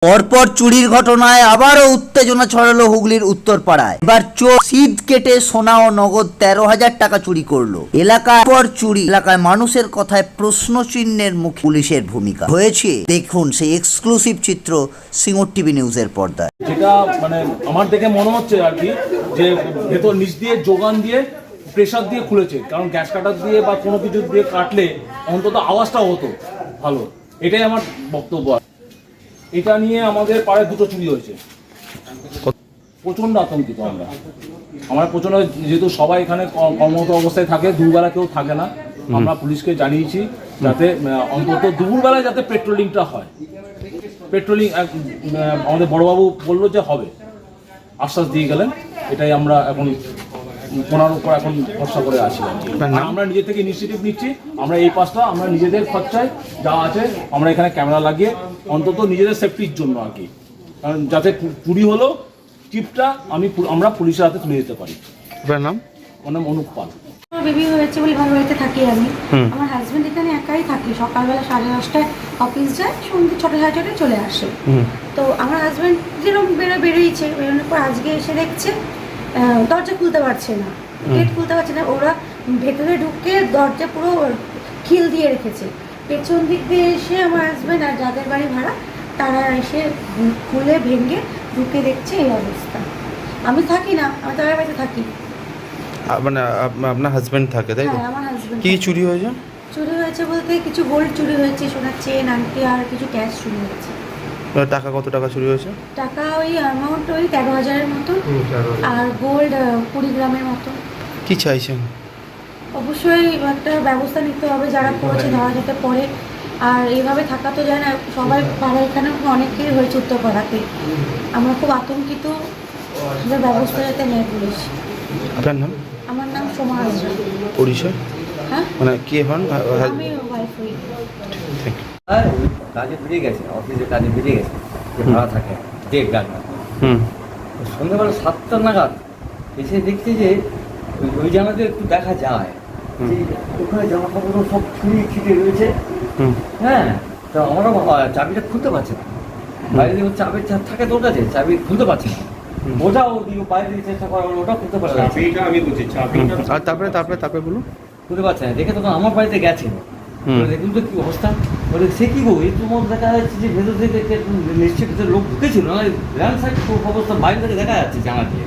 পরপর চুরির ঘটনায় আবারও উত্তেজনা ছড়ালো হুগলির উত্তরপাড়ায়। এবার চোর সিদ কেটে সোনা ও নগদ 13,000 টাকা চুরি করলো। এলাকার পর চুরি, এলাকায় মানুষের কথায় প্রশ্ন চিহ্নের মুখে পুলিশের ভূমিকা হয়েছে। দেখুন সেই এক্সক্লুসিভ চিত্র সিঙ্গুর টিভি নিউজের পর্দায়। যেটা মানে আমার দেখে মনে হচ্ছে আর কি যে ভেতর নিচ দিয়ে যোগান দিয়ে প্রেসার দিয়ে খুলেছে, কারণ গ্যাস কাটার দিয়ে বা কোনো কিছু দিয়ে কাটলে অন্তত আওয়াজটাও হতো ভালো, এটাই আমার বক্তব্য। এটা নিয়ে আমাদের পাড়ায় দুটো চুরি হয়েছে, প্রচণ্ড আতঙ্কিত আমরা প্রচণ্ড, যেহেতু সবাই এখানে কর্মরত অবস্থায় থাকে, দুপুরবেলা কেউ থাকে না। আমরা পুলিশকে জানিয়েছি যাতে অন্তত দুপুরবেলায় যাতে পেট্রোলিংটা হয়। পেট্রোলিং আমাদের বড়বাবু বললো যে হবে, আশ্বাস দিয়ে গেলেন। এটাই আমরা এখন ওনার উপর এখন ভরসা করে আছি। আমরা নিজে থেকে ইনিশিয়েটিভ নিচ্ছি, আমরা এই পাশটা আমরা নিজেদের খরচায় যা আছে আমরা এখানে ক্যামেরা লাগিয়ে অন্তত নিজেদের সেফটির জন্য আর কি, কারণ যাতে চুরি হলো চিপটা আমরা পুলিশের হাতে তুলে দিতে পারি। আপনার নাম? আমার নাম অনুপ পাল। বেবি হয়েছে বলে ভালো বাড়িতে থাকি আমি। আমার হাজবেন্ড এখানে একাই থাকি, সকালবেলা 10:30টায় অফিস যায়, সন্ধ্যে 6টা 6:30টায় চলে আসে। তো আমার হাজবেন্ড যেরকম বেরোইছে, বেরোনোর পর আজকে এসে দেখছে দরজা খুলতে পারছে না, গেট খুলতে পারছে না। ওরা ভেতরে ঢুকে দরজা পুরো খিল দিয়ে রেখেছে। পেছন দিক দিয়ে এসে আমার হাজবেন্ড আর যাদের বাড়ি ভাড়া তারা এসে খুলে ভেঙে ঢুকে দেখছে এই অবস্থা। আমি থাকি না, আমি তাদের বাড়িতে থাকি। মানে আপনার হাজবেন্ড থাকে, তাই তো? হ্যাঁ, আমার হাজবেন্ড। কি চুরি হয়েছে? চুরি হয়েছে বলতে কিছু গোল্ড চুরি হয়েছে, সোনার চেন, আংটি আর কিছু ক্যাশ চুরি হয়েছে। টাকা কত টাকা চুরি হয়েছে? টাকা ওই অ্যামাউন্ট ওই 13,000-এর মতো, আর গোল্ড 20 গ্রামের মতো। কি চাইছেন? অবশ্যই একটা ব্যবস্থা নিতে হবে, যারা করেছে ধরা যেতে পড়ে। আর এইভাবে থাকা তো যায় না, সবাই পাড়া এখানে অনেকেই হয়েছে উত্তরপাড়াতে। আমরা খুব আতঙ্কিত, সেটার ব্যবস্থা যাতে নেয় পুলিশ। আপনার নাম? আমার নাম সোমা হাজরা। পরিচয়? হ্যাঁ, মানে কে হন? আমি ওয়াইফ হই। Thank you. কাজে বেরিয়ে গেছে, অফিসে কাজে বেরিয়ে গেছে, যে ভাড়া থাকে ডেক ডাকা। সন্ধ্যাবেলা 7টা নাগাদ এসে দেখছি যে ওই জানাতে একটু দেখা যায় যে ওখানে জামা কাপড় সব ছুঁড়ি ছিটে রয়েছে। হ্যাঁ, তো আমারও চাবিটা খুলতে পারছে না, বাইরে দিয়ে চাবি থাকে তোর কাছে, চাবি খুলতে পারছে না। ওটাও ওদিকে বাইরে দিয়ে চেষ্টা করা হলো, ওটাও খুলতে পারছে না। আমি বুঝি আর তারপরে বলুন। খুলতে পারছে না, দেখে তখন আমার বাড়িতে গেছে। দেখুন তো কি অবস্থা, বলে সে কি গো, এই তোমার দেখা যাচ্ছে যে ভেতর থেকে নিশ্চয়ই ভেতরে লোক ঢুকেছিল না, র্যান সাইড অবস্থা বাইরে থেকে দেখা যাচ্ছে জানা দিয়ে।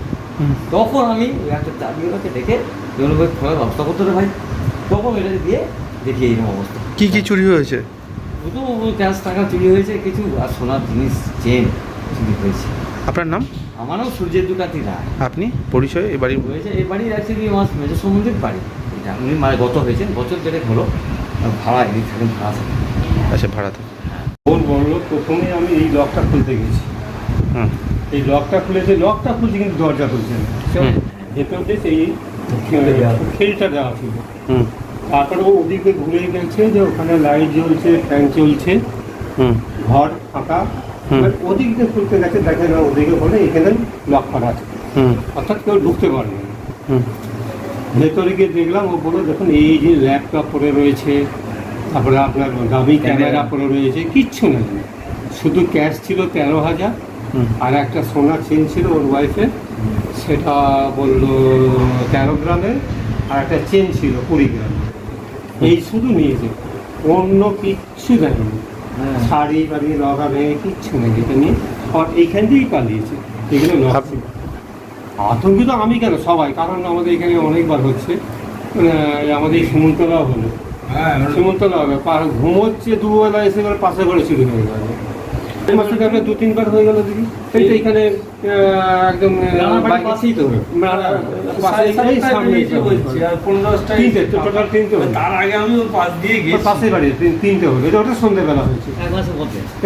তখন আমি একটা চাবিগুলোকে দেখে যেগুলো ভাই খোলার ব্যবস্থা করতে হবে ভাই, তখন এটাকে দিয়ে দেখি এইরকম অবস্থা। কি কি চুরি হয়েছে? শুধু ক্যাশ টাকা চুরি হয়েছে কিছু, আর সোনার জিনিস চেন চুরি হয়েছে। আপনার নাম? আমার নাম সূর্যের দুকাতি রায়। আপনি পরিচয়? এই বাড়ির হয়েছে, এই বাড়ির অ্যাকচুয়ালি আমার মেজর সম্বন্ধের বাড়ি। এটা উনি মানে গত হয়েছেন, বছর দেড়েক হলো ভাড়া এদিক থাকেন, ভাড়া থাকেন। আচ্ছা, ভাড়া থাকে। ওর বললো প্রথমে আমি এই লকটা খুলতে গেছি, এই লকটা খুলেছে, লকটা খুলছে কিন্তু দরজা খুলছে না। ভেতর দিয়ে সেই খেলটা দেওয়া ছিল। তারপরে ও ওদিকে ঘুরে গেছে যে ওখানে লাইট জ্বলছে, ফ্যান চলছে, ঘর ফাঁকা। ওদিক দিয়ে খুলতে গেছে, দেখে না ওদিকে বলে এখানে লক করা আছে, অর্থাৎ কেউ ঢুকতে পারবে না। ভেতরে গিয়ে দেখলাম, ও বললো দেখুন এই যে ল্যাপটপ পড়ে রয়েছে, তারপরে আপনার দামি ক্যামেরা পড়ে রয়েছে, কিচ্ছু নেই, শুধু ক্যাশ ছিল 13,000, আর একটা সোনার চেন ছিল ওর ওয়াইফের, সেটা বললো 13 গ্রামের, আর একটা চেন ছিল 20 গ্রামের। এই শুধু নিয়েছে, অন্য কিচ্ছু দেয়নি, শাড়ি বাড়ি লগা ভেঙে কিচ্ছু নেই, এটা নিয়ে আর এইখান দিয়েই পালিয়েছে। এগুলো লক ছিল। আতঙ্কিত আমি কেন, সবাই, কারণ আমাদের এখানে অনেকবার হচ্ছে, আমাদের এই সুমন্তলাও হলো, সুমন্তলা হবে, ঘুমোচ্ছে দুবেলা এসে গেলে পাশে ঘরে চুরি হয়ে গেল। এই মাসে আপনার 2-3 বার হয়ে গেল দেখি। এই তো এখানে একদম পাশেই তো টোটাল 3টে হলো, তার আগে আমি পাশ দিয়ে গেছি, পাশে বাড়ি 3টে হলো। এটা ওটা সন্ধ্যেবেলা হয়েছে।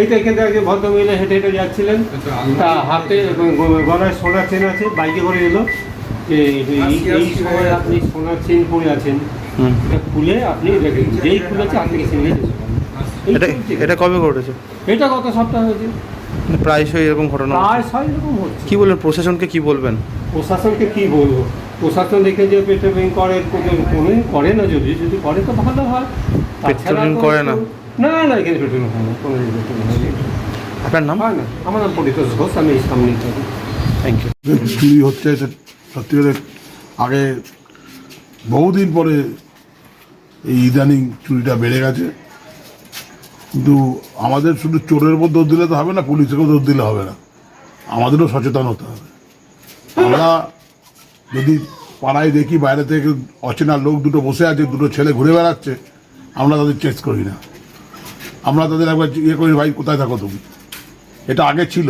এই তো এখান থেকে ভদ্র মহিলা হেঁটে হেঁটে যাচ্ছিলেন, তা হাতে গলায় সোনার চেন আছে, বাইকে করে এলো যে এই সময় আপনি সোনার চেন পরে আছেন, এটা খুলে আপনি দেখেন, যেই খুলেছে আপনি গেছে নিয়ে। এটা কবে ঘটেছে? এটা গত সপ্তাহ হয়েছে। প্রায়শই এরকম ঘটনা? প্রায়শই এরকম হচ্ছে। কি বলবেন প্রশাসনকে, কি বলবেন? প্রশাসনকে কি বলবো, প্রশাসন দেখে যে পেট্রোলিং করে, কোনোদিন করে না, যদি করে তো ভালো হয়। পেট্রোলিং করে না? না না, এখানে পেট্রোলিং হয় না, কোনোদিন পেট্রোলিং হয় না। আপনার নাম? হয় না, আমার নাম পরিতোষ ঘোষ, আমি এই সামনেই থাকি। Thank you. চুরি হচ্ছে এটা সত্যি করে আগে বহুদিন পরে এই ইদানিং চুরিটা বেড়ে গেছে, কিন্তু আমাদের শুধু চোরের উপর দোষ দিলে তো হবে না, পুলিশেরও দোষ দিলে হবে না, আমাদেরও সচেতন হতে হবে। আমরা যদি পাড়ায় দেখি বাইরে থেকে অচেনা লোক দুটো বসে আছে, দুটো ছেলে ঘুরে বেড়াচ্ছে, আমরা তাদের চেক করি না, আমরা তাদের একবার ইয়ে করি, ভাই কোথায় থাকো তুমি। এটা আগে ছিল,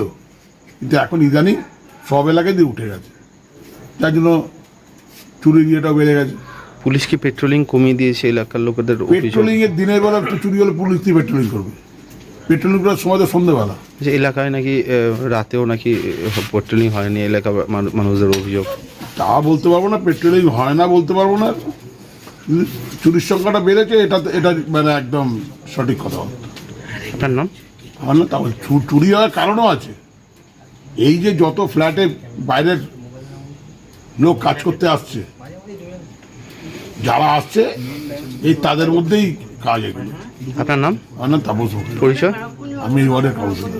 কিন্তু এখন ইদানিং সব এলাকায় দিয়ে উঠে গেছে, যার জন্য চুরির ইয়েটাও বেড়ে গেছে। পুলিশ কি পেট্রোলিং কমিয়ে দিয়েছে এলাকার লোকেদের অভিযোগ? পেট্রোলিং এর দিনের বেলা একটু চুরি হলে পুলিশ দিয়ে পেট্রোলিং করবে, পেট্রোলিং করার সময় তো সন্ধ্যেবেলা। যে এলাকায় নাকি রাতেও নাকি পেট্রোলিং হয়নি, এলাকা মানুষদের অভিযোগ। তা বলতে পারবো না, পেট্রোলিং হয় না বলতে পারবো না, কিন্তু চুরির সংখ্যাটা বেড়েছে, এটা মানে একদম সঠিক কথা। আপনার নাম? আমার না, তাহলে চুরি হওয়ার কারণও আছে। এই যে যত ফ্ল্যাটে বাইরের লোক কাজ করতে আসছে, যারা আসছে এই তাদের মধ্যেই কাজ এগুলো। আপনার নাম? আমার নাম তাপস মুখার্জি। পরিচয়? আমি এই ওয়ার্ডের কাউন্সিলর।